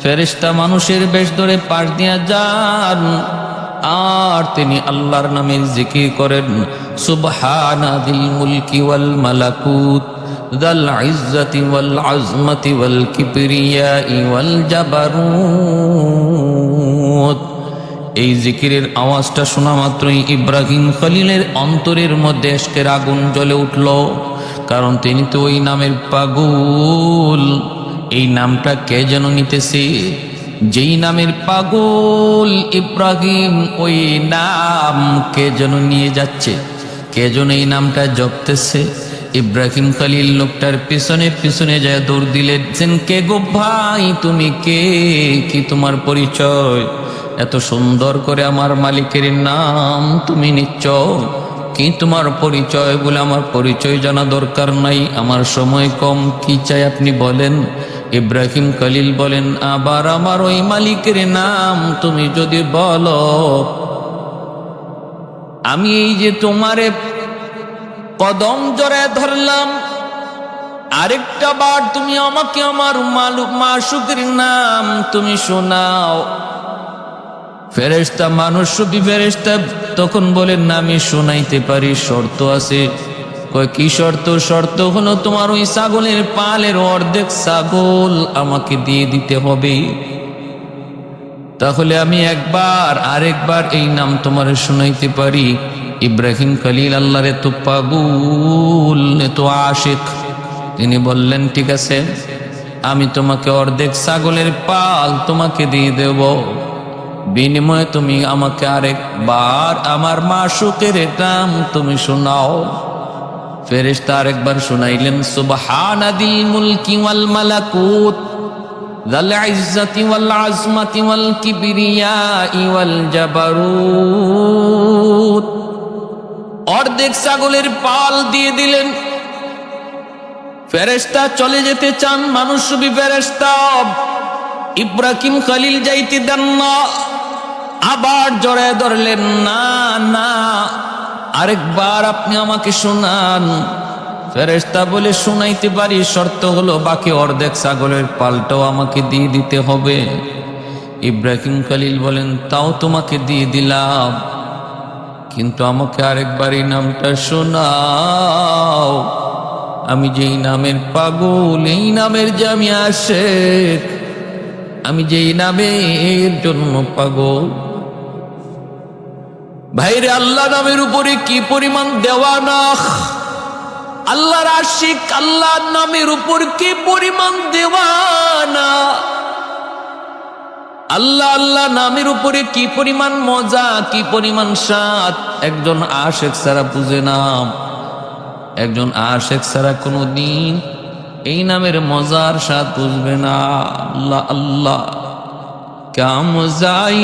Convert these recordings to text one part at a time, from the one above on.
ফেরেশতা মানুষের বেশ ধরে পাশ দিয়া যান আর তিনি আল্লাহর নামে জিকির করেন, সুবহানা যিল মুলকি ওয়াল মালাকুত যাল ইজ্জতি ওয়াল আজমতি ওয়াল কিবরিয়াই ওয়াল জাবারুত। এই জিকিরের আওয়াজটা শোনা মাত্রই ইব্রাহিম খলিলের অন্তরের মধ্যে ইশকের আগুন জ্বলে উঠল, কারণ তিনি তো ওই নামের পাগল। এই নামটা কে যেন নিতেছে, যেই নামের পাগল ইব্রাহিম ওই নাম কে যেন নিয়ে যাচ্ছে, কে যেন এই নামটা জপতেছে। ইব্রাহিম খলিল লোকটার পিছনে পিছনে যায় দৌড় দিলেন, কে গো ভাই, তুমি কে, কি তোমার পরিচয়? এত সুন্দর করে আমার মালিকের নাম তুমি নিচ্ছ, কি তোমার পরিচয়? বলে আমার পরিচয় জানা দরকার নাই, আমার সময় কম, কি চাই আপনি বলেন। ইব্রাহিম খলিল বলেন, আবার আমার ওই মালিকের নাম তুমি যদি বলো, আমি এই যে তোমারে কদম জড়ায় ধরলাম, আরেকটা বার তুমি আমাকে আমার মাশুকের নাম তুমি শোনাও। ফেরেশতা মানুষ রূপী ফেরেশতা তখন বলেন, না আমি শোনাইতে পারি, শর্ত আছে। কয় কি শর্ত? শর্ত হলো তোমার ওই ছাগলের পালের অর্ধেক ছাগল আমাকে দিয়ে দিতে হবে, তাহলে আমি একবার আরেকবার এই নাম তোমার শোনাইতে পারি। ইব্রাহিম খলিল আল্লাহর এত পাগল, এত আশিক, তিনি বললেন ঠিক আছে, আমি তোমাকে অর্ধেক ছাগলের পাল তোমাকে দিয়ে দেব, বিনিময়ে তুমি আমাকে আরেকবার আমার মাশুকের নাম তুমি শোনাও। ফেরেশতা আরেকবার শোনাইলেন, সুবহানা যিল মুলকি ওয়াল মালাকুত যাল ইজ্জতি ওয়াল আজমতি ওয়াল কিবরিয়াই ওয়াল জাবারুত। অর্ধেক ছাগলের পাল দিয়ে দিলেন। ফেরেশতা চলে যেতে চান, মানুষ রূপী ফেরেশতা ইব্রাহিম খলিল যাইতে দেন না, আবার জড়ায় ধরলেন, না না আরেকবার আপনি আমাকে শোনান। ফেরেশতা বলে, শোনাইতে পারি, শর্ত হলো বাকি অর্ধেক ছাগলের পালটাও আমাকে দিয়ে দিতে হবে। ইব্রাহিম খলিল বলেন, তাও তোমাকে দিয়ে দিলাম, কিন্তু আমাকে আরেকবার এই নামটা শোনাও। আমি যেই নামের পাগল, এই নামের যে আমি আশিক, আমি যেই নামের জন্য পাগল। ভাইরে, আল্লাহ নামের উপরে কি পরিমাণ দেওয়ানা, আল্লাহর আশিক আল্লাহ নামের উপর কি পরিমাণ দেওয়ানা, আল্লাহ আল্লাহ নামের উপরে কি পরিমাণ মজা, কি পরিমাণ স্বাদ একজন আশিক ছাড়া বুঝে না। একজন আশিক ছাড়া কোনোদিন এই নামের মজার স্বাদ বুঝবে না। আল্লাহ আল্লাহ ক্যা মজাই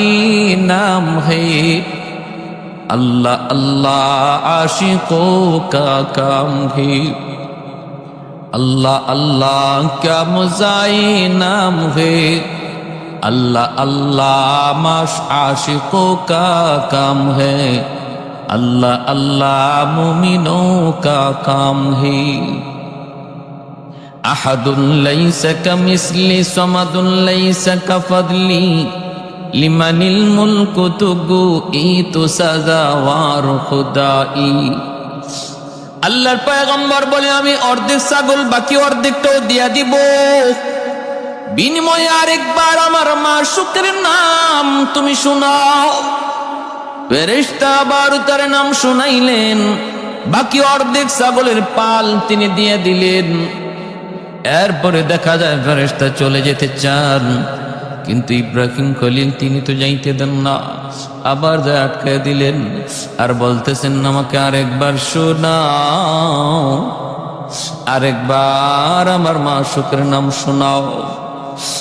নাম হে, अल्लाह अल्लाह आशिकों का काम है, अल्लाह अल्लाह क्या मज़ाई नाम है, अल्लाह अल्लाह आशिकों का काम है, अल्लाह अल्लाह मुमिनों का काम है। अहदुन लैसा कमिस्ली समदुन लैसा कफदली लिमनिल मुल्कु तुगु ईतु सजावार खुदाई। আল্লাহর পয়গম্বর বলে, আমি অর্ধেক ছাগল বাকি অর্ধেকটাও দিয়া দিব, বিনিময়ে আরেকবার আমার মাশুকের নাম তুমি শোনাও। ফেরেশতা আবার তার নাম শোনাইলেন, বাকি অর্ধেক ছাগলের পাল তিনি দিয়ে দিলেন। এরপরে দেখা যায় ফেরেশতা চলে যেতে চান, কিন্তু ইব্রাহিম খলিল তিনি তো যাইতে দেন না, আবার যা আটকায় দিলেন আর বলতেছেন, আমাকে আরেকবার শোনাও, আরেকবার আমার মাশুকের নাম শোনাও।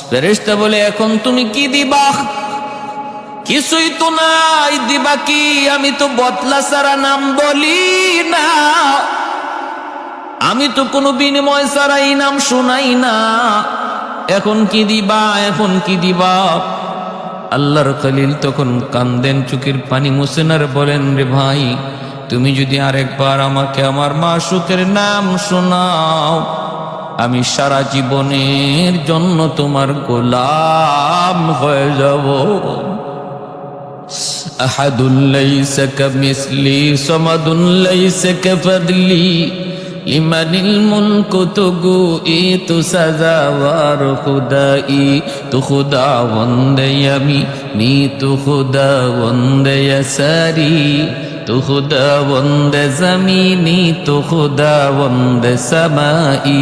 ফেরেশতা বলে, এখন তুমি কি দিবা? কিছুই তো নাই, দিবা কি? আমি তো বদলা ছাড়া নাম বলি না, আমি তো কোনো বিনিময় ছাড়া এই নাম শোনাই না, এখন কি দিবা? এখন কি দিবা? আল্লাহর খলিল তখন কান্দেন, চোখের পানি মুছেন আর বলেন, রে ভাই, তুমি যদি আরেকবার আমাকে আমার মাশুকের নাম শোনাও, আমি সারা জীবনের জন্য তোমার গোলাম হয়ে যাব। আহাদুল লাইসা কামিসলি সামাদুল লাইসা কাফাদলি লিমানিল মুলকু তুগু ই তু সাজাওয়ার খুদাই তু খুদা বন্দে আমি নি তু খুদা বন্দে সারি তু খুদা বন্দে জমিনি তু খুদা বন্দে সামাই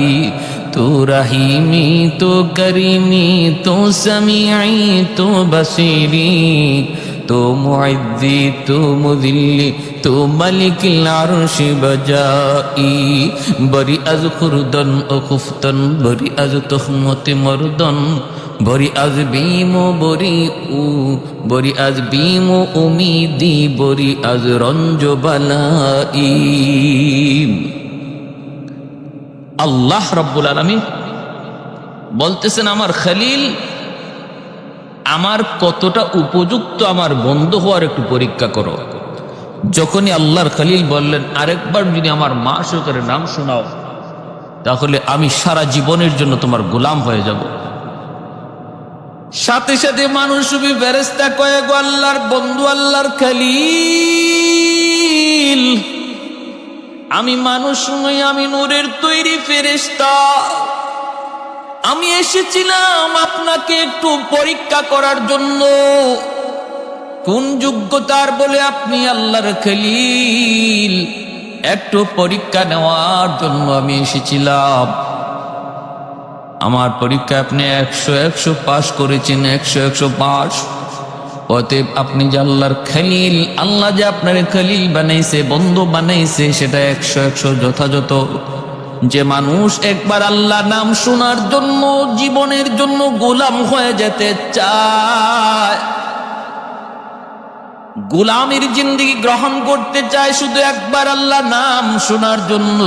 তু রহিমি তু করিমি তু সমিঈ তু বসিরি তু মুইজ্জি তু মুযিল্লি তু মালিকিল আরশি বজাই বরি আজ খুরদন ও খুফতন বরি আজ তুহমতি মরদন বরি আজ বিমো বরি আজ বিমো উমিদি বরি আজ রঞ্জ বালাই। আল্লাহ রাব্বুল আলামিন বলতেছেন আমার খলিল আমার কতটা উপযুক্ত আমার বন্ধু হওয়ার একটু পরীক্ষা করো। যখনই আল্লাহর খলিল বললেন আরেকবার যদি আমার মাশূকের নাম শোনাও তাহলে আমি সারা জীবনের জন্য তোমার গোলাম হয়ে যাব। সাথে সাথে মানুষ ফেরেশতা কয়ে গো আল্লাহর বন্ধু আল্লাহর খলিল আমি মানুষ নই, আমি নূরের তৈরি ফেরেশতা, আমি এসেছিলাম আপনাকে একটু পরীক্ষা করার জন্য। কোন যোগ্যতার বলে আপনি আল্লাহর খলিল? একটু পরীক্ষা নেওয়ার জন্য আমি এসেছিলাম। আমার পরীক্ষা আপনি 100 পাস করেছেন, 100 পাস। অতএব আপনি যে আল্লাহর খলিল, আল্লাহ যে আপনার খলিল বানাইছে, বন্ধু বানাইছে, সেটা 100 যথাযথ। যে মানুষ একবার আল্লাহ নাম শোনার জন্য জীবনের জন্য গোলাম হয়ে যেতে চায়, গোলামের জিন্দেগি গ্রহণ করতে চায় শুধু একবার আল্লাহ নাম শোনার জন্য,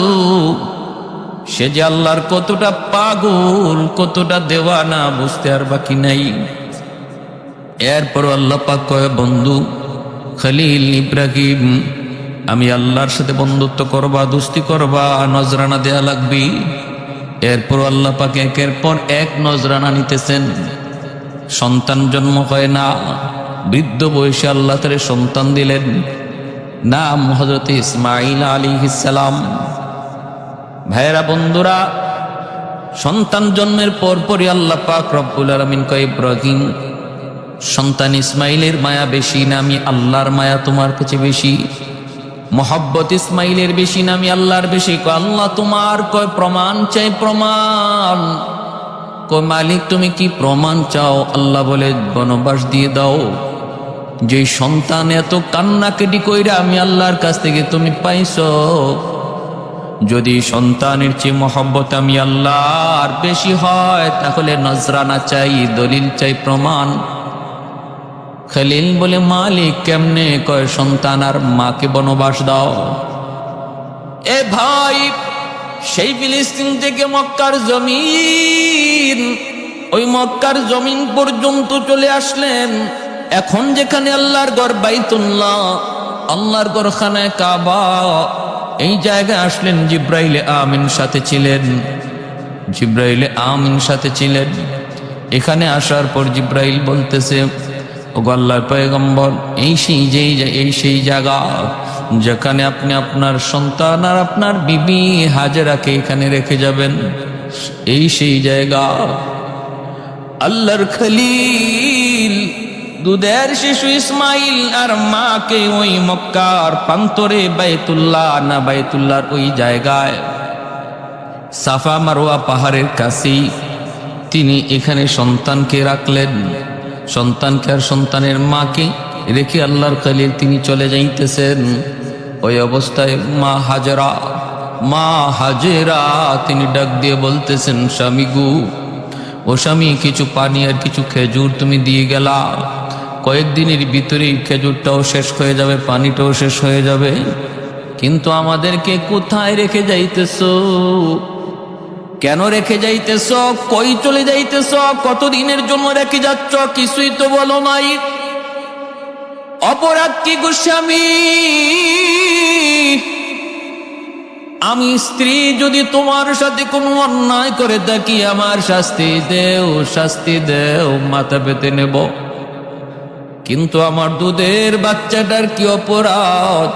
সে যে আল্লাহর কতটা পাগল, কতটা দেওয়ানা বুঝতে আর বাকি নাই। এরপর আল্লাহ পাক কয় বন্ধু খলিল ইব্রাহিম আমি আল্লাহর সাথে বন্ধুত্ব করবা, দোস্তি করবা, নজরানা দেয়া লাগবে। এরপর আল্লাহ পাক একের পর এক নজরানা নিতেছেন। সন্তান জন্ম হয় না, বৃদ্ধ বয়সে আল্লাহ তারে সন্তান দিলেন, নাম হযরত ইসমাঈল আলাইহিস সালাম। ভাইরা বন্ধুরা, সন্তান জন্মের পরপরই আল্লাহ পাক রব্বুল আলামিন কয় ইব্রাহিম সন্তান ইসমাইলের মায়া বেশি না আমি আল্লাহর মায়া তোমার কাছে বেশি? মোহাব্বত ইসমাইলের বেশি না আমি আল্লাহর বেশি? কয় আল্লাহ তোমার, কয় প্রমাণ চাই প্রমাণ। কয় মালিক তুমি কি প্রমাণ চাও? আল্লাহ বলে বনবাস দিয়ে দাও। যে সন্তান এত কান্নাকাটি কইরা আমি আল্লাহর কাছ থেকে তুমি পাইছো, যদি সন্তানের চেয়ে মোহাব্বত আমি আল্লাহর বেশি হয় তাহলে নজরানা চাই, দলিল চাই, প্রমাণ। খলিল বলে মালিক কেমনে? কয় সন্তান আর মাকে বনবাস দাও। এ ভাই, সেই ফিলিস্তিন থেকে মক্কার জমিন, ওই মক্কার জমিন পর্যন্ত চলে আসলেন। এখন যেখানে আল্লাহর ঘর বাইতুল্লাহ, আল্লাহর ঘর খানায় কাবা, এই জায়গায় আসলেন। জিব্রাইল আমিন সাথে ছিলেন, জিব্রাইল আমিন সাথে ছিলেন। এখানে আসার পর জিব্রাইল বলতেছে ওগো আল্লাহর পয়গম্বর, এই সেই জায়গা যেখানে আপনি আপনার সন্তান আর আপনার বিবি হাজেরাকে এখানে রেখে যাবেন, এই সেই জায়গা। আল্লাহর খলিল দুধের শিশু ইসমাইল আর মাকে ওই মক্কার প্রান্তরে বাইতুল্লাহ না বাইতুল্লাহর ওই জায়গায় সাফা মারওয়া পাহাড়ের কাছেই তিনি এখানে সন্তানকে রাখলেন। সন্তানকে আর সন্তানের মাকে রেখে আল্লাহর খলিল তিনি চলে যাইতেছেন। ওই অবস্থায় মা হাজেরা তিনি ডাক দিয়ে বলতেছেন স্বামী গু, ও স্বামী কিছু পানি আর কিছু খেজুর তুমি দিয়ে গেলা, কয়েকদিনের ভিতরেই খেজুরটাও শেষ হয়ে যাবে, পানিটাও শেষ হয়ে যাবে, কিন্তু আমাদেরকে কোথায় রেখে যাইতেছ? কেন রেখে যাইতেছ? কই চলে যাইতেছ? কতদিনের জন্য রেখে যাচ্ছ? কিছুই তো বলো নাই। অপরাধ কি গোস্বামী? আমি স্ত্রী যদি তোমার সাথে কোনো অন্যায় করে থাকি আমার শাস্তি দেও, মাথা পেতে নেব। কিন্তু আমার দুধের বাচ্চাটার কি অপরাধ?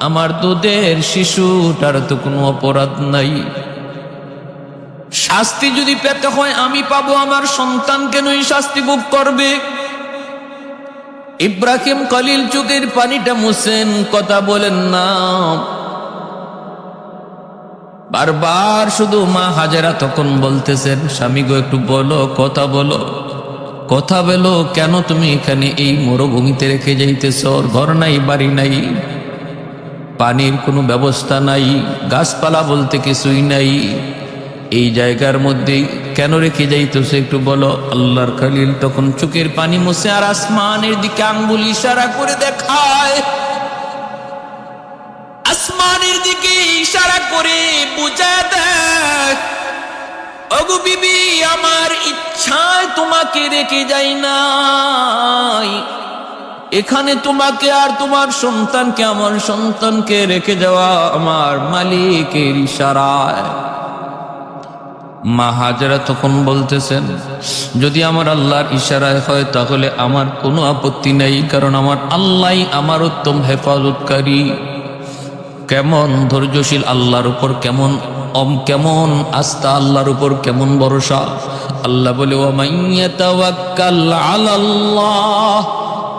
আমার দুধের শিশুটার তো কোনো অপরাধ নাই। শাস্তি যদি পেতে হয় আমি পাবো, আমার সন্তান কেনই শাস্তি ভোগ করবে? ইব্রাহিম খলিল চোখের পানিটা মুছেন, কথা বলেন না। বারবার শুধু মা হাজেরা তখন বলতেছেন, স্বামী গো একটু বলো, কথা বলো, কেন তুমি এখানে এই মরুভূমিতে রেখে যাইতেছ? ঘর নাই, বাড়ি নাই, পানির কোনো ব্যবস্থা নাই, গাছপালা বলতে কিছুই নাই, এই জায়গার মধ্যে কেন রেখে যাইতেছ একটু বলো। আল্লাহর খলিল তখন চোখের পানি মুছে আর আসমানের দিকে আঙ্গুল ইশারা করে দেখায়, আসমানের দিকে ইশারা করে বুঝায় দেখ, ওগো বিবি, আমার ইচ্ছায় তোমাকে রেখে যাই নাই, এখানে তোমাকে আর তোমার সন্তানকে, আমার সন্তানকে রেখে যাওয়া আমার মালিকের ইশারায়। মা হাজেরা তখন বলতেছেন, যদি আমার আল্লাহর ইশারায় হয় তাহলে আমার কোনো আপত্তি নেই, কারণ আমার আল্লাহই আমার উত্তম হেফাজতকারী। কেমন ধৈর্যশীল আল্লাহর উপর, কেমন আস্থা আল্লাহর উপর, কেমন ভরসা। আল্লাহ বলে, ওয়া মান ইয়াতাওয়াক্কাল আলাল্লাহ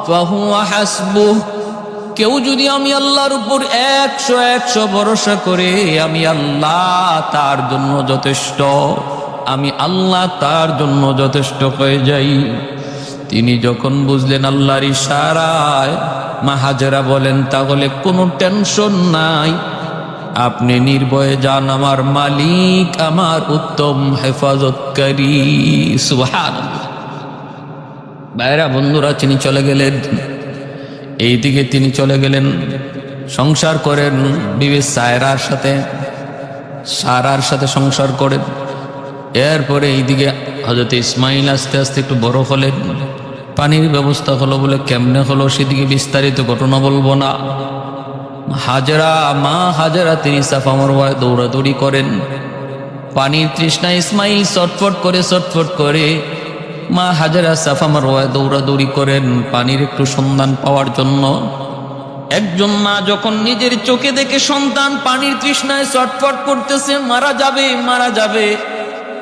ফাহুয়া হাসবুহ, কেউ যদি আমি আল্লাহর উপর 100 ভরসা করে, আমি আল্লাহ তার জন্য যথেষ্ট, আমি আল্লাহ তার জন্য যথেষ্ট হয়ে যাই। তিনি যখন বুঝলেন আল্লাহর ইশারায়, মা হাজেরা বলেন, তাহলে কোনো টেনশন নাই, আপনি নির্ভয়ে যান, আমার মালিক আমার উত্তম হেফাজতকারী। সুবহানাল্লাহ। ভাইরা বন্ধুরা, তিনি চলে গেলেন, এইদিকে তিনি চলে গেলেন, সংসার করেন বিবি সায়রার সাথে সংসার করেন। এরপরে এইদিকে হযরত ইসমাইল আস্তে আস্তে একটু বড় হলেন, পানির ব্যবস্থা হলো বলে কেমনে হলো সেদিকে বিস্তারিত ঘটনা বলবো না। মা হাজেরা তিনি সাফা মারওয়ায় দৌড়াদৌড়ি করেন, পানির তৃষ্ণা ইসমাইল ছটফট করে, মা হাজেরা সাফা মারওয়ায় দৌড়াদৌড়ি করেন পানির একটু সন্ধান পাওয়ার জন্য। একজন মা যখন নিজের চোখে দেখে সন্তান পানির তৃষ্ণায় ছটফট করতেছে, মারা যাবে,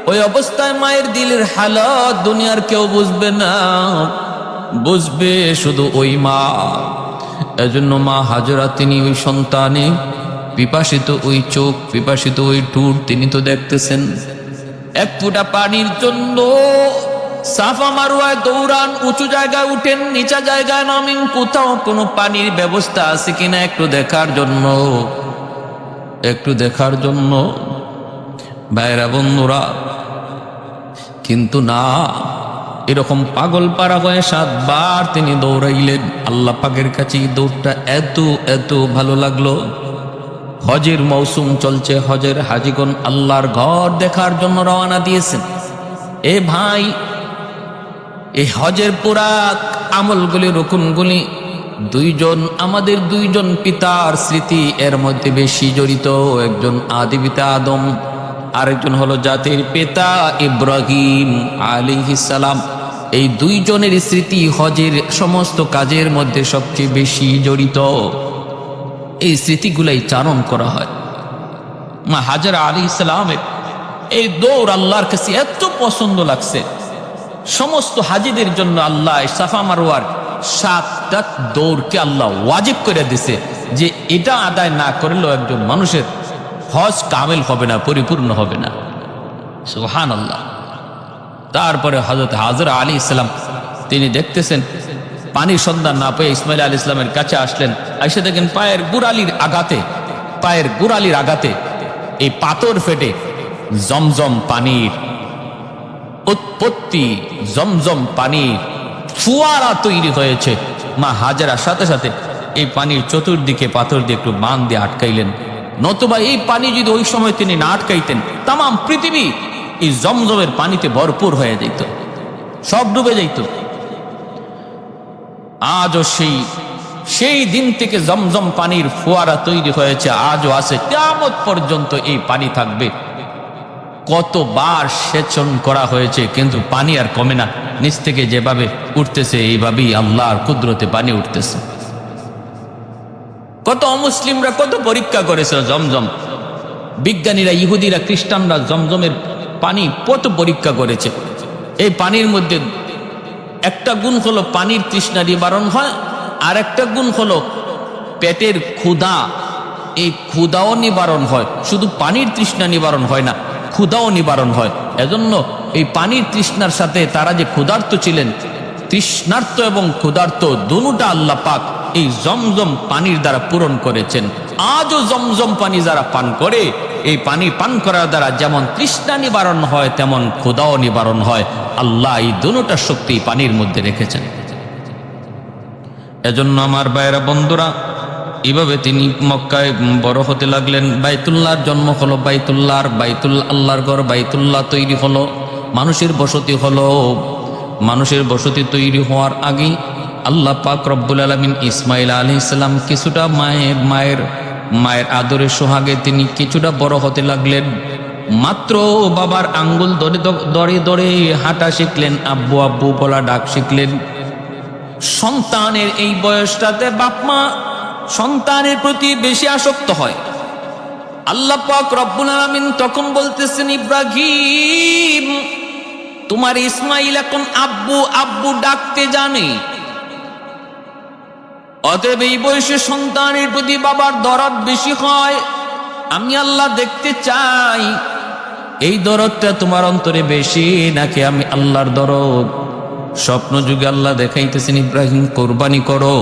ওই অবস্থায় মায়ের দিলের হালত দুনিয়ার কেউ বুঝবে না, বুঝবে শুধু ওই মা। এজন্য মা হাজেরা তিনি ওই সন্তানে পিপাসিত ওই চোখ, পিপাসিত ওই ঠোঁট তিনি তো দেখতেছেন। এক ফোঁটা পানির জন্য সাফা মারওয়ায় দৌড়ান, উঁচু জায়গায় উঠেন, নিচা জায়গায় নামেন, কোথাও কোনো পানির ব্যবস্থা আছে কিনা একটু দেখার জন্য। ভাইরা বন্ধুরা, কিন্তু না, এরকম পাগল পারা হয়ে 7 বার তিনি দৌড়াইলেন। আল্লাহ পাকের কাছে দৌড়টা এত ভালো লাগলো। হজের মৌসুম চলছে, হজের হাজিগণ আল্লাহর ঘর দেখার জন্য রওনা দিয়েছেন। এ ভাই, এই হজের পুরা আমলগুলি, রুকুনগুলি আমাদের দুইজন পিতার স্মৃতি এর মধ্যে বেশি জড়িত। একজন আদি পিতা আদম, আরেকজন হলো জাতির পিতা ইব্রাহিম আলাইহিস সালাম। এই দুইজনের স্মৃতি হজের সমস্ত কাজের মধ্যে সবচেয়ে বেশি জড়িত। এই স্মৃতিগুলাই চারণ করা হয়। মা হাজেরা আলাইহিস সালামের এই দৌড় আল্লাহর কাছে এত পছন্দ লাগছে। সমস্ত হাজিদের জন্য আল্লাহ সাফা মারওয়ার 7টা দৌড়কে আল্লাহ ওয়াজিব করে দিছে, যে এটা আদায় না করলেও একজন মানুষের হজ কামেল হবে না, পরিপূর্ণ হবে না। সুবহানাল্লাহ। তারপরে হযরত হাজরা আলাইহিস সালাম তিনি দেখতেছেন পানির সন্ধান না পেয়ে ইসমাইল আলাইহিস সালামের কাছে আসলেন। এসে দেখেন পায়ের গোড়ালির আঘাতে এই পাথর ফেটে জমজম পানির উৎপত্তি, জমজম পানির ফোয়ারা তৈরি হয়েছে। মা হাজেরা সাথে সাথে এই পানির চতুর্দিকে পাথর দিয়ে একটু বাঁধ দিয়ে আটকাইলেন, নতুবা এই পানি যদি ওই সময় তিনি না আটকাইতেন, তাম পৃথিবী এই জমজমের পানিতে ভরপুর হয়ে যেত, সব ডুবে যেত। আজও সেই সেই দিন থেকে জমজম পানির ফোয়ারা তৈরি হয়েছে, আজও আছে, কিয়ামত পর্যন্ত এই পানি থাকবে। কতবার সেচন করা হয়েছে কিন্তু পানি আর কমে না, নিচ থেকে যেভাবে উঠতেছে এইভাবেই আল্লাহর কুদরতে পানি উঠতেছে। কত অমুসলিমরা কত পরীক্ষা করেছে জমজম, বিজ্ঞানীরা, ইহুদিরা, খ্রিস্টানরা জমজমের পানি কত পরীক্ষা করেছে। এই পানির মধ্যে একটা গুণ হলো পানির তৃষ্ণা নিবারণ হয়, আর একটা গুণ হলো পেটের ক্ষুধা, এই ক্ষুধাও নিবারণ হয়। শুধু পানির তৃষ্ণা নিবারণ হয় না, ক্ষুধাও নিবারণ হয়। এজন্য এই পানির তৃষ্ণার সাথে তারা যে ক্ষুধার্ত ছিলেন, তৃষ্ণার্ত এবং ক্ষুধার্ত দুটোটা আল্লাহ পাক এই জমজম পানির দ্বারা পূরণ করেছেন। আজও জমজম পানি যারা পান করে, এই পানি পান করার দ্বারা যেমন তৃষ্ণা নিবারণ হয় তেমন ক্ষুধাও নিবারণ হয়। আল্লাহ এই দুটোটা শক্তি পানির মধ্যে রেখেছেন। এজন্য আমার ভাইয়েরা, বন্ধুরা, এভাবে তিনি মক্কায় বড় হতে লাগলেন। বাইতুল্লাহর জন্ম হলো, বাইতুল আল্লাহর ঘর বাইতুল্লাহ তৈরি হলো, মানুষের বসতি হলো। মানুষের বসতি তৈরি হওয়ার আগেই আল্লাহ পাক রব্বুল আলামিন ইসমাইল আলাইহিস সালাম কিছুটা মায়ের আদরের সোহাগে তিনি কিছুটা বড় হতে লাগলেন। মাত্র বাবার আঙ্গুল ধরে ধরে হাঁটা শিখলেন, আব্বু আব্বু বলা ডাক শিখলেন। সন্তানের এই বয়সটাতে বাপ মা সন্তানের প্রতি বেশি আসক্ত হয়। আল্লাহ পাক রব্বুল আলামিন তখন বলতেছেন, ইব্রাহিম, তোমার ইসমাইল এখন আব্বু আব্বু ডাকতে জানে। অতএব এই বয়সে সন্তানের প্রতি বাবার দরদ বেশি হয়। আমি আল্লাহ দেখতে চাই এই দরদটা তোমার অন্তরে বেশি নাকি আমি আল্লাহর দরদ। স্বপ্ন যুগে আল্লাহ দেখাইতেছেন, ইব্রাহিম কোরবানি করো।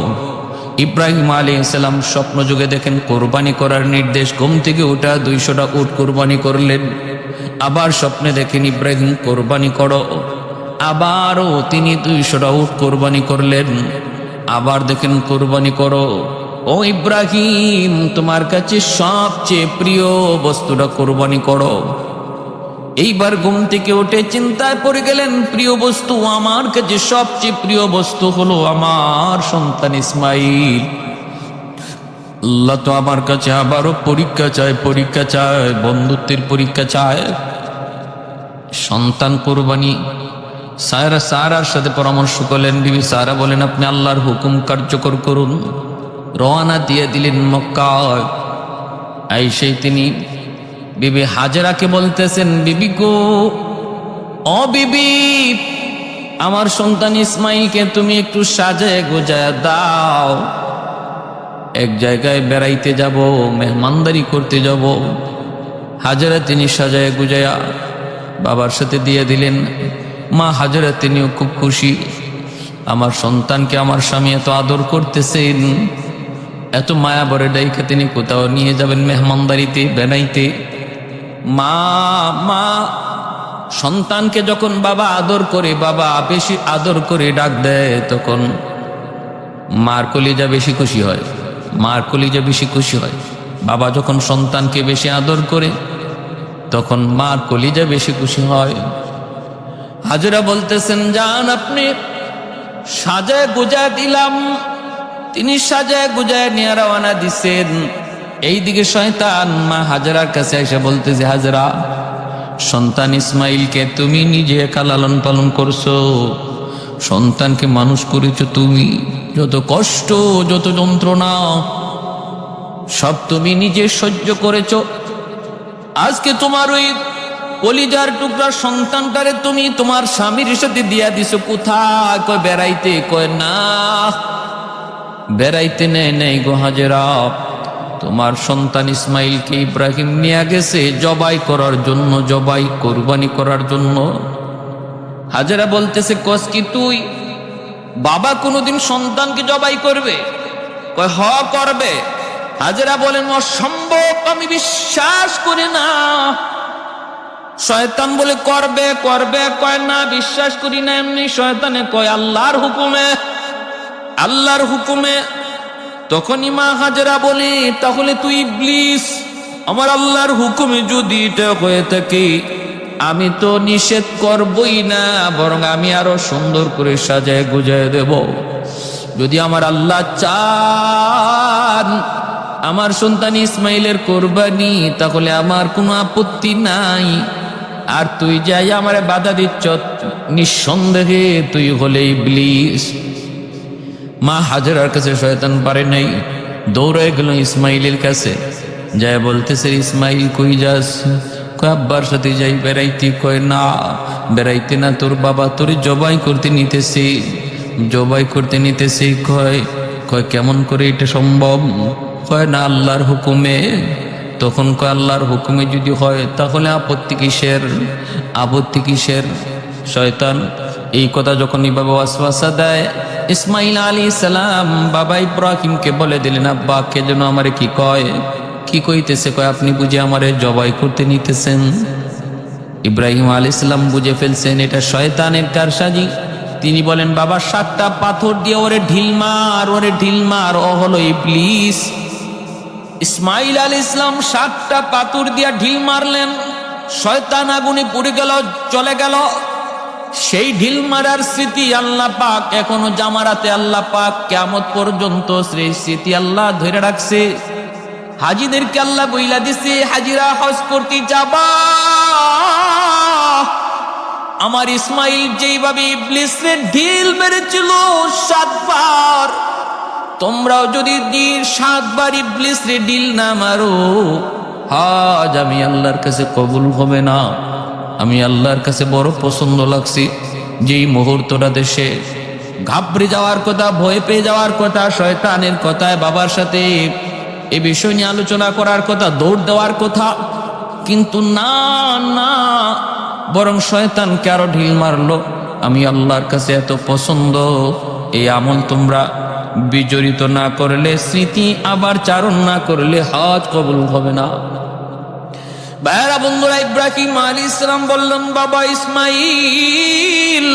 ইব্রাহিম আলাইহিস সালাম স্বপ্ন যুগে দেখেন কোরবানি করার নির্দেশ, ঘুম থেকে উঠা 200টা উট কোরবানি করলেন। আবার স্বপ্নে দেখেন ইব্রাহিম কোরবানি করো, আবারও তিনি 200টা উট কোরবানি করলেন। আবার দেখেন কোরবানি করো। ও ইব্রাহিম, তোমার কাছে সবচেয়ে প্রিয় বস্তুটা কোরবানি করো। এইবার ঘুম থেকে উঠে চিন্তায় পড়ে গেলেন, প্রিয় বস্তু আমার কাছে সবচেয়ে প্রিয় বস্তু হলো আমার সন্তান ইসমাইল। আল্লাহ তো আমার কাছে আবারও পরীক্ষা চায়, বন্ধুত্বের পরীক্ষা চায়। সন্তান কোরবানি। সারার সাথে পরামর্শ করলেন। বিবি সারা বলেন, আপনি আল্লাহর হুকুম কার্যকর করুন। রওনা দিয়ে দিলেন মক্কায়। সেই তিনি বিবি হাজেরাকে বলতেছেন, বিবি গো, ও বিবি, আমার সন্তান ইসমাইলকে তুমি একটু সাজায় গোজায় দাও। এক জায়গায় বেড়াইতে যাব, মেহমানদারি করতে যাব। হাজেরা তিনি সাজায় গুজায়া বাবার সাথে দিয়ে দিলেন। মা হাজেরা তিনিও খুব খুশি, আমার সন্তানকে আমার স্বামী এত আদর করতেছেন, এত মায়া বরে ডাইকা তিনি কোথাও নিয়ে যাবেন মেহমানদারিতে, বেড়াইতে। মা সন্তানকে যখন বাবা আদর করে, বাবা বেশি আদর করে ডাক দেয়, তখন মার কলিজা বেশি খুশি হয়। বাবা যখন সন্তানকে বেশি আদর করে, তখন মার কলিজা বেশি খুশি হয়। হাজেরা বলতেছেন, যান, আপনি সাজায় গুজায় দিলাম। তিনি সাজায় গুজায় নিয়ে রওনা দিছেন। এইদিকে শয়তান মা হাজেরার কাছে এসে বলতেছে, হাজেরা, সন্তান ইসমাইলকে তুমি নিজে একা লালন পালন করছো, সন্তানকে মানুষ করেছো তুমি, যত কষ্ট যত যন্ত্রণা সব তুমি নিজে সহ্য করেছো। আজকে তোমার ওই কলিজার টুকরা সন্তানটারে তুমি তোমার স্বামীর সাথে দিয়া দিছো কোথায়? কয় বেড়াইতে। কয় না, বেড়াইতে নেই গো হাজেরা, তোমার সন্তান ইসমাইলকে ইব্রাহিম নিয়ে গেছে জবাই করার জন্য, জবাই কোরবানি করার জন্য। হাজেরা বলতেছে, কস কি তুই? বাবা কোনোদিন সন্তানকে জবাই করবে? কয় হ, করবে। হাজেরা বলেন, অসম্ভব, আমি বিশ্বাস করি না। শয়তান বলে করবে। কয় না, বিশ্বাস করি না। এমনি শয়তানে কয় আল্লাহর হুকুমে। তখনই মা হাজেরা বলে, তাহলে তুই ইবলিস। আমার আল্লাহর হুকুমে যদি এটা হয়ে থাকে, আমি তো নিষেধ করবই না, বরং আমি আরো সুন্দর করে সাজায় গুজায় দেব। যদি আমার আল্লাহ চান আমার সন্তান ইসমাইলের কোরবানি, তাহলে আমার কোনো আপত্তি নাই। আর তুই যাই আমারে বাধা দিচ্ছ, নিঃসন্দেহে তুই হলে ইবলিস। মা হাজেরার কাছে শয়তান পারে নাই, দৌড়ে গেল ইসমাইলের কাছে, যায় বলতেছে ইসমাইল কই যাস? কয় আব্বার সাথে যাই বেড়াইতে। কয় না বেড়াইতে না, তোর বাবা তোর জবাই করতে নিতেছে, জবাই করতে নিতেছে। কয় কেমন করে এটা সম্ভব? কয় না আল্লাহর হুকুমে। তখন কয় আল্লাহর হুকুমে যদি হয় তাহলে আপত্তি কিসের? আপত্তি কিসের? শয়তান এই কথা যখন এইভাবে ওয়াসওয়াসা দেয়, ইসমাইল আলাইহিস সালাম বাবা ইব্রাহিমকে বলে দিলেন, আব্বা কে যেন আমারে কি কয়? কি কইতেছে? কয় আপনি বুঝে আমারে জবাই করতে নিতেছেন। ইব্রাহিম আলাইহিস সালাম বুঝে ফেলছেন এটা শয়তানের কারসাজি। তিনি বলেন, বাবা 7টা পাথর দিয়ে ওরে ঢিল মার, ওরে ঢিল মার, ও হলো ইবলিস। ইসমাইল আলাইহিস সালাম 7টা পাথর দিয়ে ঢিল মারলেন, শয়তান আগুনে পুড়ে গেল, চলে গেল। সেই ঢিল মারার স্মৃতি আল্লাহ পাক এখনো জামারাতে আল্লাহ পাক কিয়ামত পর্যন্ত সেই স্মৃতি আল্লাহ ধরে রাখছে। হাজিদেরকে আল্লাহ বইলা দিছে, হাজিরা হজ করতে যাবা। আমার ইসমাইল যেইভাবে ইবলিসের ঢিল মেরেছিল 7 বার, তোমরাও যদি 7 বার ইবলিসের ঢিল না মারো, হজ আমি আল্লাহর কাছে কবুল হবে না। আমি আল্লাহর কাছে বড় পছন্দ লাগছি যেই মুহূর্তটা দেশে ঘাবড়ে যাওয়ার কথা, ভয় পেয়ে যাওয়ার কথা, শয়তানের কথায় বাবার সাথে এ বিষয় নিয়ে আলোচনা করার কথা, দৌড় দেওয়ার কথা, কিন্তু না না, বরং শয়তানকে আরো ঢিল মারলো। আমি আল্লাহর কাছে এত পছন্দ, এই আমল তোমরা বিজড়িত না করলে, স্মৃতি আবার চারণ না করলে হজ কবুল হবে না। ভাইরা বন্ধুরা, ইব্রাহিম আলাইহিস সালাম বললেন, বাবা ইসমাইল,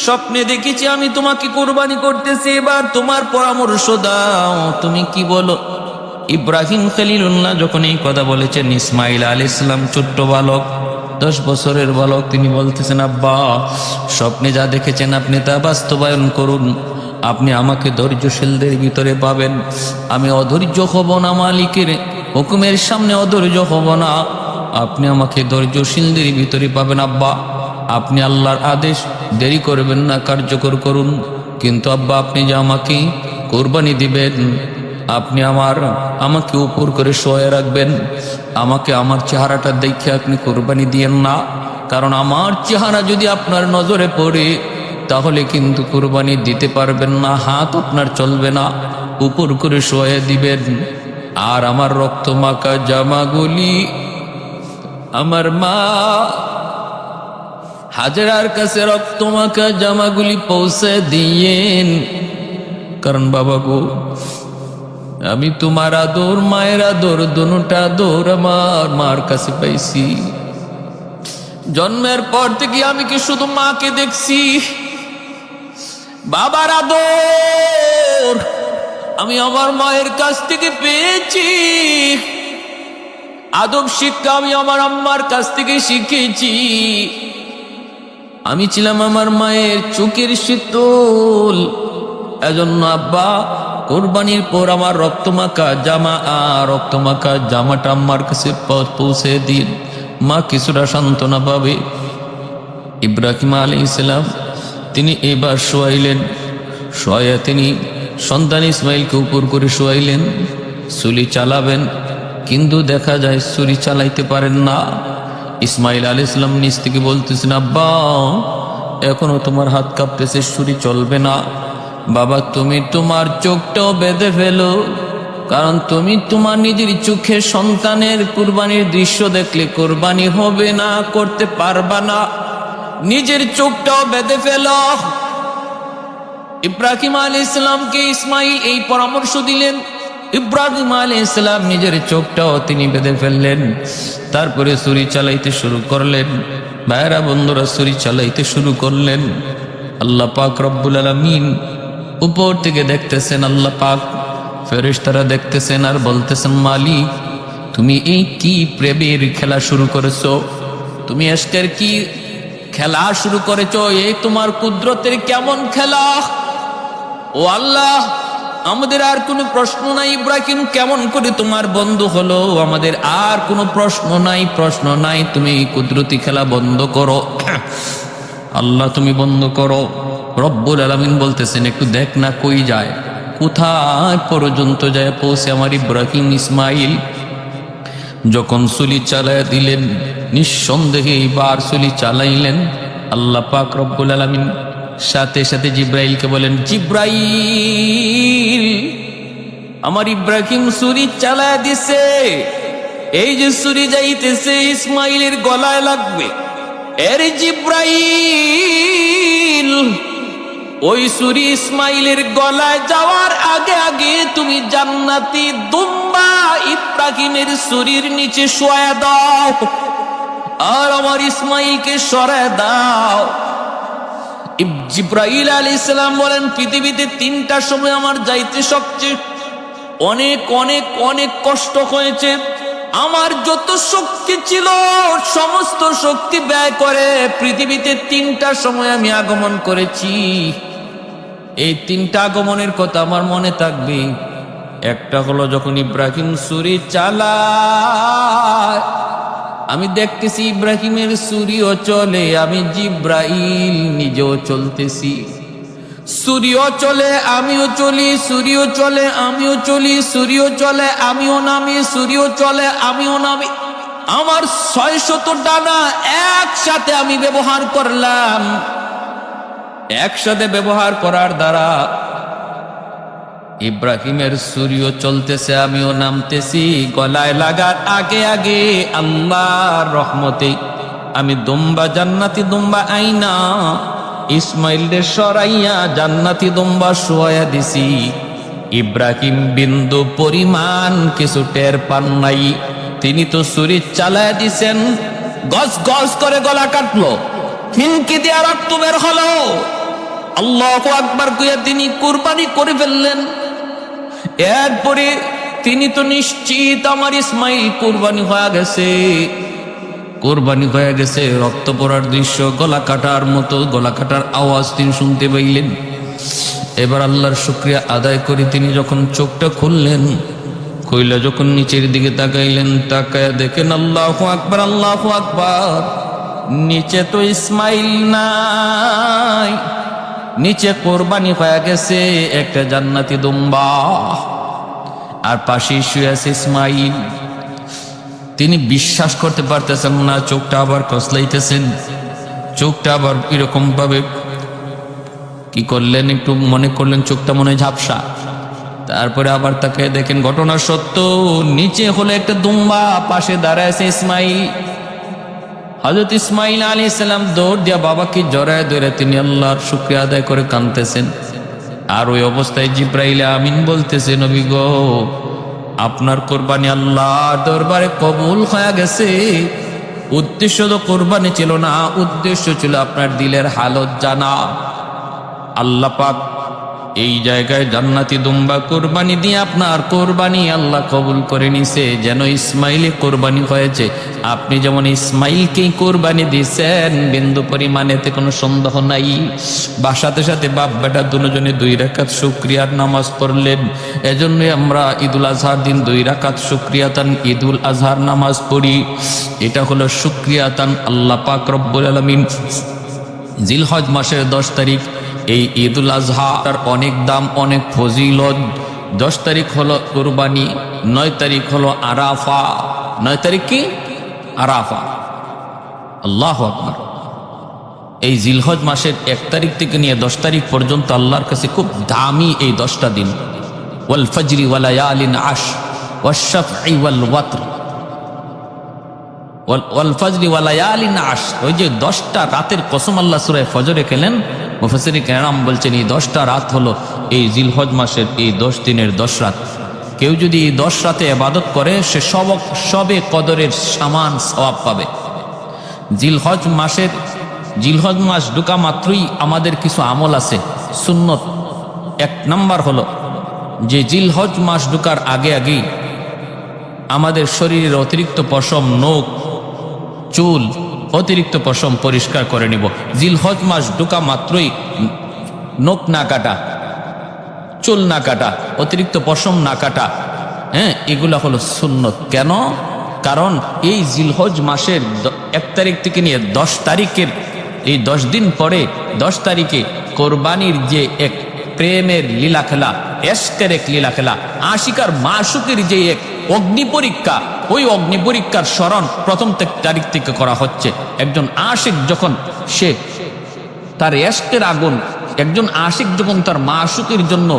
স্বপ্নে দেখেছি আমি তোমাকে কুরবানি করতেছি, এবার তোমার পরামর্শ দাও, তুমি কি বলো? ইব্রাহিম খলিলুল্লাহ যখন এই কথা বলেছেন, ইসমাইল আলাইহিস সালাম ছোট্ট বালক, 10 বছরের বালক, তিনি বলতেছেন, আব্বা স্বপ্নে যা দেখেছেন আপনি তা বাস্তবায়ন করুন। আপনি আমাকে ধৈর্যশীলদের ভিতরে পাবেন, আমি অধৈর্য হব না, মালিকের হুকুমের সামনে অধৈর্য হব না। আপনি আমাকে ধৈর্যশীলদের ভিতরে পাবেন। আব্বা আপনি আল্লাহর আদেশ দেরি করবেন না, কার্যকর করুন। কিন্তু আব্বা আপনি যে আমাকে কোরবানি দিবেন, আপনি আমাকে উপর করে শোয়ে রাখবেন, আমাকে আমার চেহারাটা দেখে আপনি কোরবানি দিয়েন না, কারণ আমার চেহারা যদি আপনার নজরে পড়ে তাহলে কিন্তু কোরবানি দিতে পারবেন না, হাত আপনার চলবে না, উপর করে শোয়ে দিবেন। আর আমার রক্ত মাখা জামাগুলি আমার মা হাজেরার কাছে রক্ত মাখা জামাগুলি পৌঁছে দিয়েন, কারণ বাবা গো, আমি তোমার আদর, মায়ের আদর, দুটা আদর আমার মার কাছে পাইছি। জন্মের পর থেকে আমি কি শুধু মাকে দেখছি? বাবার আদর আমি আমার মায়ের কাছ থেকে পেয়েছি, আদব শিক্ষা আমি আমার আম্মার কাছ থেকে শিখেছি। আমি ছিলাম আমার মায়ের চোখের শীতল। এজন্য আব্বা কোরবানির পর আমার রক্তমাখা জামাটা আম্মার কাছে পৌঁছে দিন, মা কিছুটা সান্ত্বনা পাবে। ইব্রাহিম আলাইহিস সালাম তিনি এবার শোয়াইলেন, শোয়া তিনি সন্তান ইসমাইলকে উপর করে শোয়াইলেন, ছুরি চালাবেন, কিন্তু দেখা যায় ছুরি চালাইতে পারেন না। ইসমাইল আলাইহিস সালাম নিজ থেকে বলতেছেন, আব্বা এখনো তোমার হাত কাঁপতেছে, ছুরি চলবে না। বাবা তুমি তোমার চোখটাও বেঁধে ফেলো, কারণ তুমি তোমার নিজের চোখে সন্তানের কুরবানির দৃশ্য দেখলে কুরবানি হবে না, করতে পারবা না, নিজের চোখটাও বেঁধে ফেলো। ইব্রাহিম আলাইহিস সালামকে ইসমাইল এই পরামর্শ দিলেন। ইব্রাহিম আলাইহিস সালাম নিজের চোখটাও তিনি বেঁধে ফেললেন, তারপরে ছুরি চালাইতে শুরু করলেন। ভাইরা বন্ধুরা, ছুরি চালাইতে শুরু করলেন। আল্লাহ পাক রব্বুল আলামিন উপর থেকে দেখতেছেন, আল্লাহ পাক ফেরেশতারা দেখতেছেন আর বলতেছেন, মালিক তুমি এই কি প্রেমের খেলা শুরু করেছো? তুমি আজকের কি খেলা শুরু করেছো? এই তোমার কুদরতের কেমন খেলা? ও আল্লাহ, আমাদের আর কোনো প্রশ্ন নাই, ইব্রাহিম কেমন করে তোমার বন্ধু হলো? আমাদের আর কোনো প্রশ্ন নাই, তুমি কুদরতি খেলা বন্ধ করো আল্লাহ, তুমি বন্ধ করো। রব্বুল আলামিন বলতেছেন, একটু দেখ না কই যায়, কোথায় পর্যন্ত যায় পৌঁছে আমার ইব্রাহিম ইসমাইল। যখন সুলি চালায় দিলেন, নিঃসন্দেহে এইবার সুলি চালাইলেন, আল্লাহ পাক রব্বুল আলামিন সাথে সাথে জিব্রাইলকে বলেন, জিব্রাইল, আমার ইব্রাহিম ছুরি চালায় দিছে, এই যে ছুরি যাইতেছে ইসমাইলের গলায় লাগবে। এর জিব্রাইল, ওই ছুরি ইসমাইলের গলায় যাওয়ার আগে আগে তুমি জান্নাতি দুম্বা ইব্রাহিমের ছুরির নিচে শোয়া দাও, আর আমার ইসমাইলকে সরায় দাও। জিব্রাইল আলাইহিস সালাম বলেন, পৃথিবীতে 3টা সময় আমার যাইতে সবচেয়ে অনেক অনেক অনেক কষ্ট হয়েছে। আমার যত শক্তি ছিল সমস্ত শক্তি ব্যয় করে পৃথিবীতে 3টা সময় আমি আগমন করেছি। এই 3টা আগমনের কথা আমার মনে থাকবে। একটা হলো যখন ইব্রাহিম ছুরি চালায়, আমি দেখতেছি ইব্রাহিমের ছুরিও চলে, আমি জিব্রাইল নিজেও চলতেছি। সূর্য চলে আমিও চলি, সূর্য চলে আমিও চলি, সূর্য চলে আমিও নামি, সূর্য চলে আমিও নামি। আমার 600 ডানা একসাথে আমি ব্যবহার করলাম। একসাথে ব্যবহার করার দ্বারা ইব্রাহিমের সূর্য চলতেছে, আমিও নামতেছি। গলায় লাগার আগে আগে আল্লাহর রহমতে আমি দুম্বা, জান্নাতি দুম্বা আইনা ইসমাইলদের সরাইয়া জান্নাতি দুম্বা শোয়া দিছি। ইব্রাহিম বিন্দু পরিমাণ কিছু টের পান নাই, তিনি তো ছুরি চালায় দিছেন। গজ গজ করে গলা কাটলো, হিনকি দিয়ে রক্ত বের হলো। আল্লাহু আকবার কইয়া তিনি কুরবানি করে ফেললেন। এরপরে তিনি তো নিশ্চিত আমার ইসমাইল কুরবানি হয়ে গেছে, কোরবানি হয়ে গেছে। রক্ত পড়ার দৃশ্য, গলা কাটার মতো গলা কাটার আওয়াজ তিনি শুনতে পাইলেন। এবার আল্লাহর শুকরিয়া আদায় করে তিনি যখন চোখটা খুললেন, খুইলা যখন নিচের দিকে তাকাইলেন, তাকায় দেখেন আল্লাহু আকবার, আল্লাহু আকবার, নিচে তো ইসমাইল নাই, নিচে কোরবানি হয়ে গেছে একটা জান্নাতি দুম্বা, আর পাশে শুয়ে আছে ইসমাইল। তিনি বিশ্বাস করতে পারতেছেন না, চোখটা আবার কসলাইতেছেন, চোখটা আবার এরকম ভাবে কি করলেন, একটু মনে করলেন চোখটা মনে হয় ঝাপসা। তারপরে আবার তাকে দেখেন ঘটনা সত্য, নিচে হলো একটা দুম্বা, পাশে দাঁড়ায় আছে ইসমাইল। হযরত ইসমাইল আলাইহিস সালাম দৌড় দিয়া বাবাকে জড়ায় ধরে তিনি আল্লাহর শুকরিয়া আদায় করে কাঁদতেছেন। আর ওই অবস্থায় জিব্রাইল আমিন বলতেছে, নবী গো, আপনার কোরবানি আল্লাহর দরবারে কবুল হয়ে গেছে। উদ্দেশ্য তো কোরবানি ছিল না, উদ্দেশ্য ছিল আপনার দিলের হালত জানা। আল্লাহ পাক এই জায়গায় জান্নাতি দুম্বা কোরবানি দিয়ে আপনার কোরবানি আল্লাহ কবুল করে নিছে, যেন ইসমাইলে কোরবানি হয়েছে। আপনি যেমন ইসমাইলকেই কোরবানি দিয়েছেন, বিন্দু পরিমাণেতে কোনো সন্দেহ নাই। বা সাথে সাথে বাপ বেটা দুজনে 2 রাকাত শুকরিয়ার নামাজ পড়লেন। এজন্যই আমরা ঈদুল আজহার দিন 2 রাকাত শুকরিয়াতান ঈদুল আজহার নামাজ পড়ি। এটা হলো শুকরিয়াতান আল্লাহ পাক রব্বুল আলামিন জিলহজ মাসের 10 তারিখ এই ঈদুল আজহা, তার অনেক দাম, অনেক ফজিলত। 10 তারিখ হলো কুরবানি, 9 তারিখ হলো আরাফা। 9 তারিখ কি? আরাফা। আল্লাহু আকবার। এই জিলহজ মাসের 1 তারিখ থেকে নিয়ে 10 তারিখ পর্যন্ত আল্লাহর কাছে খুব দামি এই 10টা দিন। ওয়াল ফজরি ওয়া লায়ালিন আশর ওয়াশ শাফঈ ওয়াল ওয়াতর ওয়াল ফজরি ওয়া লায়ালিন আশর। ওই যে 10টা রাতের কসম আল্লাহ সূরা ফজরে খেলেন। মুফাসসিরিন কেরাম বলছেন এই 10টা রাত হলো এই জিলহজ মাসের এই 10 দিনের 10 রাত। কেউ যদি এই 10 রাতে ইবাদত করে সে সবে কদরের সমান সওয়াব পাবে। জিলহজ মাস ঢোকা মাত্রই আমাদের কিছু আমল আছে সুন্নত। 1 নাম্বার হলো যে জিলহজ মাস ঢোকার আগে আগেই আমাদের শরীরের অতিরিক্ত পশম, নখ, চুল, অতিরিক্ত পশম পরিষ্কার করে নিব। জিলহজ মাস ঢোকা মাত্রই নখ না কাটা, চুল না কাটা, অতিরিক্ত পশম না কাটা, হ্যাঁ, এগুলা হলো সুন্নত। কেন? কারণ এই জিলহজ মাসের 1 তারিখ থেকে নিয়ে 10 তারিখের এই 10 দিন পরে 10 তারিখে কোরবানির যে এক প্রেমের লীলা খেলা, এশকের এক লীলা খেলা, আশিকার মাসুকের যে এক অগ্নি পরীক্ষা, ওই অগ্নি পরীক্ষার স্মরণ 1 তারিখ থেকে করা হচ্ছে। একজন আশিক যখন সে তার এশকের আগুন, একজন আশিক যখন তার মাসুকের জন্য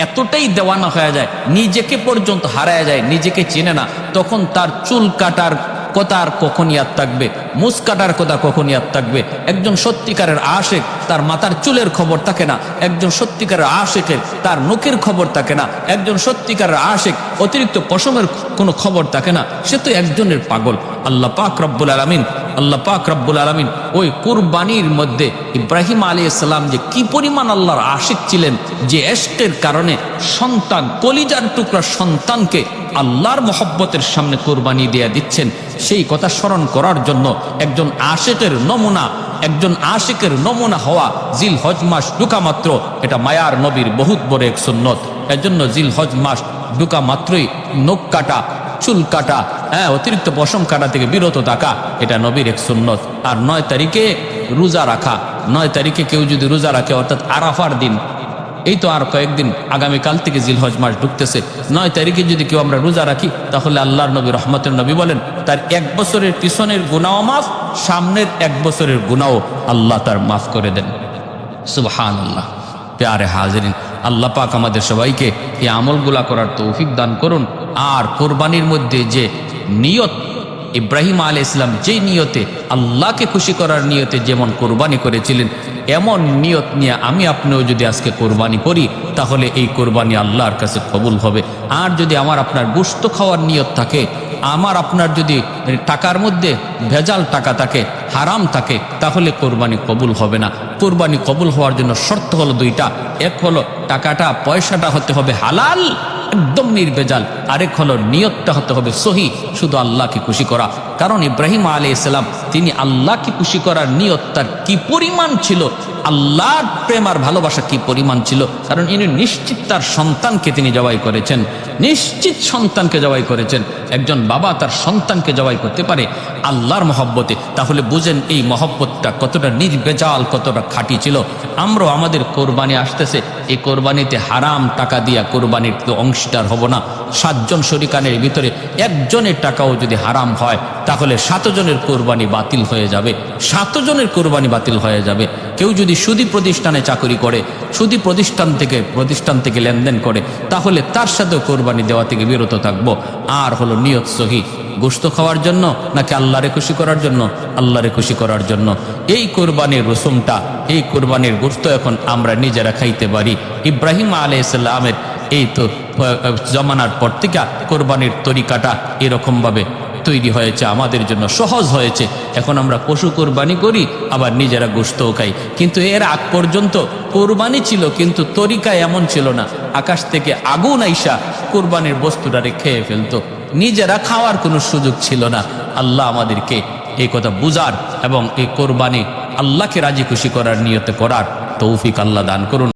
এতটাই দেওয়ানা হয়ে যায়, নিজেকে পর্যন্ত হারায় যায়, নিজেকে চেনে না, তখন তার চুল কাটার কথা আর কখন ইয়াদ থাকবে, মুছ কাটার কথা কখন ইয়াদ থাকবে? একজন সত্যিকারের আশিক তার মাথার চুলের খবর থাকে না, একজন সত্যিকারের আশিকের তার নখের খবর থাকে না, একজন সত্যিকারের আশিক অতিরিক্ত পশমের কোনো খবর থাকে না, সে তো একজনের পাগল। আল্লাহ পাক রব্বুল আলামিন, আল্লাহ পাক রব্বুল আলামিন ওই কুরবানির মধ্যে ইব্রাহিম আলাইহিস সালাম যে কি পরিমাণ আল্লাহর আশিক ছিলেন, যে এশকের কারণে সন্তান, কলিজার টুকরা সন্তানকে আল্লাহর মহব্বতের সামনে কোরবানি দিয়ে দিচ্ছেন, সেই কথা স্মরণ করার জন্য একজন আশিকের নমুনা, একজন আশিকের নমুনা হওয়া জিলহজ মাস ঢুকা মাত্র, এটা মায়ার নবীর বহুত বড় এক সুন্নত। এজন্য জিলহজ মাস ঢুকা মাত্রই নখ কাটা, চুল কাটা, হ্যাঁ, অতিরিক্ত পশম কাটা থেকে বিরত থাকা, এটা নবীর এক সুন্নত। আর 9 তারিখে রোজা রাখা, 9 তারিখে কেউ যদি রোজা রাখে, অর্থাৎ আরাফার দিন, এই তো আর কয়েকদিন, আগামীকাল থেকে জিলহজ মাস ঢুকতেছে, 9 তারিখে যদি কেউ আমরা রোজা রাখি, তাহলে আল্লাহর নবী রহমতের নবী বলেন তার 1 বছরের পিছনের গুনাহ মাফ, সামনের 1 বছরের গুনাহ আল্লাহ তার মাফ করে দেন। সুবহানাল্লাহ। প্যারে হাজিরিন, আল্লাহ পাক আমাদের সবাইকে এই আমলগুলা করার তৌফিক দান করুন। আর কোরবানির মধ্যে যে নিয়ত, ইব্রাহিম আলাইহিস সালাম যেই নিয়তে, আল্লাহকে খুশি করার নিয়তে যেমন কোরবানি করেছিলেন, এমন নিয়ত নিয়ে আমি আপনিও যদি আজকে কোরবানি করি, তাহলে এই কোরবানি আল্লাহর কাছে কবুল হবে। আর যদি আমার আপনার গোশত খাওয়ার নিয়ত থাকে, আমার আপনার যদি টাকার মধ্যে ভেজাল টাকা থাকে, হারাম থাকে, তাহলে কোরবানি কবুল হবে না। কোরবানি কবুল হওয়ার জন্য শর্ত হলো 2টা। এক হলো টাকাটা, পয়সাটা হতে হবে হালাল, একদম নির্ভেজাল। আরেক হলো নিয়তটা হতে হবে সহি, শুধু আল্লাহকে খুশি করা। কারণ ইব্রাহিম আলাইহিস সালাম তিনি আল্লাহকে খুশি করার নিয়ত তার কি পরিমাণ ছিল, আল্লাহর প্রেম আর ভালোবাসা কি পরিমাণ ছিল, কারণ ইনি নিশ্চিত তার সন্তানকে তিনি জবাই করেছেন, নিশ্চিত সন্তানকে জবাই করেছেন। একজন বাবা তার সন্তানকে জবাই করতে পারে আল্লাহর মহব্বতে, তাহলে বুঝেন এই মহব্বতটা কতটা নির্ভেজাল, কতটা খাঁটি ছিল। আমরাও আমাদের কোরবানি আসতেছে, এই কোরবানিতে হারাম টাকা দিয়া কোরবানির অংশীদার হব না। 7 জন শরিকানের ভিতরে একজনের টাকাও যদি হারাম হয়, তাহলে 7 জনের কোরবানি বাতিল হয়ে যাবে, 7 জনের কোরবানি বাতিল হয়ে যাবে। কেউ যদি সুদী প্রতিষ্ঠানে চাকরি করে, সুদী প্রতিষ্ঠান থেকে লেনদেন করে, তাহলে তার সাথেও কোরবানি দেওয়া থেকে বিরত থাকবো। আর হলো নিয়ত সহি, গোশত খাওয়ার জন্য নাকি আল্লাহরে খুশি করার জন্য? আল্লাহরে খুশি করার জন্য। এই কোরবানির রসুমটা, এই কোরবানির গোশত এখন আমরা নিজেরা খাইতে পারি। ইব্রাহিম আলাইহিস সালামের এই তো জমানার পর থেকে কোরবানির তরিকাটা এরকমভাবে তৈরি হয়েছে, আমাদের জন্য সহজ হয়েছে। এখন আমরা পশু কোরবানি করি, আবার নিজেরা গোশতও খাই। কিন্তু এর আগ পর্যন্ত কোরবানি ছিল, কিন্তু তরিকা এমন ছিল না। আকাশ থেকে আগুন আইসা কোরবানির বস্তুটারে খেয়ে ফেলতো, নিজেরা খাওয়ার কোনো সুযোগ ছিল না। আল্লাহ আমাদেরকে এই কথা বুঝার এবং এই কোরবানি আল্লাহকে রাজি খুশি করার নিয়তে করার তৌফিক আল্লাহ দান করুন।